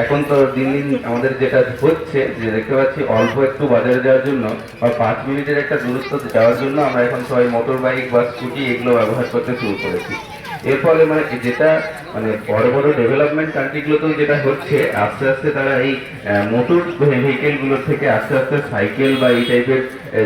এখন তো দিন দিন আমাদের যেটা হচ্ছে যে দেখতে পাচ্ছি অল্প একটু বাজারে যাওয়ার জন্য বা 5 মিনিটের একটা দূরত্ব যাওয়ার জন্য আমরা এখন সবাই মোটর বাইক বা স্কুটি এগুলো ব্যবহার করতে শুরু করেছি। এর ফলে মানে যেটা মানে বড় বড় ডেভেলপমেন্ট কান্ট্রিগুলোতেও যেটা হচ্ছে আস্তে আস্তে তারা এই মোটর ভেহিকেলগুলোর থেকে আস্তে আস্তে সাইকেল বা এই টাইপের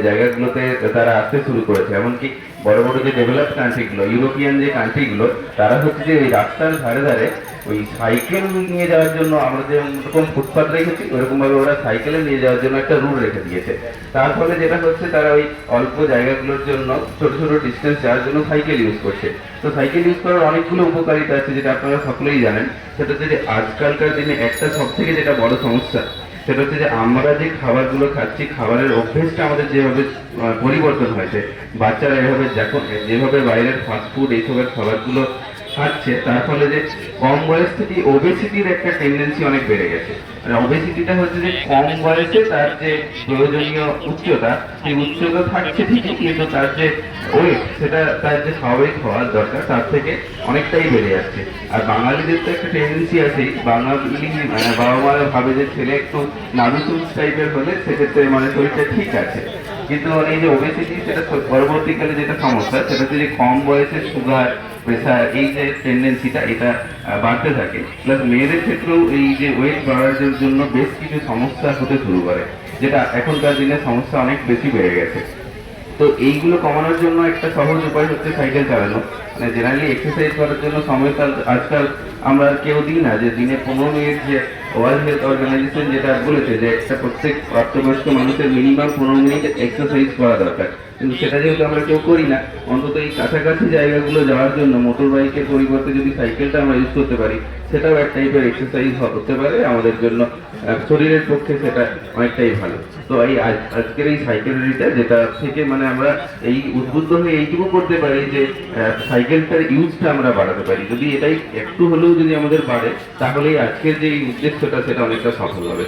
জায়গাগুলোতে তারা আসতে শুরু করেছে। এমনকি বড় বড় যে ডেভেলপ কান্ট্রিগুলো, ইউরোপিয়ান যে কান্ট্রিগুলো, তারা হচ্ছে যে এই রাস্তার ধারে ধারে ওই সাইকেল নিয়ে যাওয়ার জন্য আমরা যেরকম ফুটপাথ রেখেছি ওরকম ভাবে ওরা সাইকেলে নিয়ে যাওয়ার জন্য একটা রুল রেখে দিয়েছে। তার ফলে যেটা হচ্ছে তারা ওই অল্প জায়গাগুলোর জন্য ছোট ছোট ডিস্টেন্স যাওয়ার জন্য সাইকেল ইউজ করছে। তো সাইকেল ইউজ করার অনেকগুলো উপকারিতা আছে যেটা আপনারা সকলেই জানেন। সেটা হচ্ছে যে আজকালকার দিনে একটা সব থেকে যেটা বড় সমস্যা সেটা হচ্ছে যে আমরা যে খাবারগুলো খাচ্ছি, খাবারের অভ্যেসটা আমাদের যেভাবে পরিবর্তন হয়েছে, বাচ্চারা এভাবে যেভাবে বাইরের ফাস্টফুড এইসবের খাবারগুলো খাচ্ছে, তার ফলে যে কম বয়স থেকে ওবেসিটির একটা টেন্ডেন্সি অনেক বেড়ে গেছে। মানে ওবেসিটিটা হচ্ছে যে কম বয়সে তার যে প্রয়োজনীয় উচ্চতা, সেই উচ্চতা থাকছে ঠিকই, কিন্তু তার যে ওয়েট, সেটা তার যে স্বাভাবিক হওয়ার দরকার তার থেকে অনেকটাই বেড়ে যাচ্ছে। আর বাঙালিদের তো একটা টেন্ডেন্সি আছে, বাঙালি বাবা মারা ভাবে যে ছেলে একটু নাদুসুস টাইপের হলে সেক্ষেত্রে মানে শরীরটা ঠিক আছে। কিন্তু এই যে ওবেসিটি, সেটা পরবর্তীকালে যেটা সমস্যা সেটা হচ্ছে যে কম বয়সে সুগার, প্রেশার, এই যে টেন্ডেন্সিটা এটা বাড়তে থাকে। প্লাস মেয়েদের ক্ষেত্রেও এই যে ওয়েট বাড়ার জন্য বেশ কিছু সমস্যা হতে শুরু করে, যেটা এখনকার দিনে সমস্যা অনেক বেশি বেড়ে গেছে। তো এইগুলো কমানোর জন্য একটা সহজ উপায় হচ্ছে সাইকেল চালানো। মানে জেনারেলি এক্সারসাইজ করার জন্য সময়কাল আজকাল আমরা আর কেউ দিই না, যে দিনে 15 মিনিট, যে ওয়ার্ল্ড হেলথ অর্গানাইজেশন যেটা বলেছে যে একটা প্রত্যেক প্রাপ্তবয়স্ক মানুষের মিনিমাম 15 মিনিট এক্সারসাইজ করা দরকার। কিন্তু সেটা যেহেতু আমরা কেউ করি না, অন্তত এই কাছাকাছি জায়গাগুলো যাওয়ার জন্য মোটর বাইকের পরিবর্তে যদি সাইকেলটা আমরা ইউজ করতে পারি, সেটাও এক টাইপের এক্সারসাইজ হতে পারে আমাদের জন্য, শরীরের পক্ষে সেটা অনেকটাই ভালো। তো এই আজকের এই সাইকেল র্যালিটা, যেটা থেকে মানে আমরা এই উদ্বুদ্ধ হয়ে এইটুকু করতে পারি যে সাইকেলটার ইউজটা আমরা বাড়াতে পারি। যদি এটাই একটু হলেও যদি আমাদের বাড়ে, তাহলেই আজকের যে উদ্দেশ্যটা সেটা অনেকটা সফল হবে।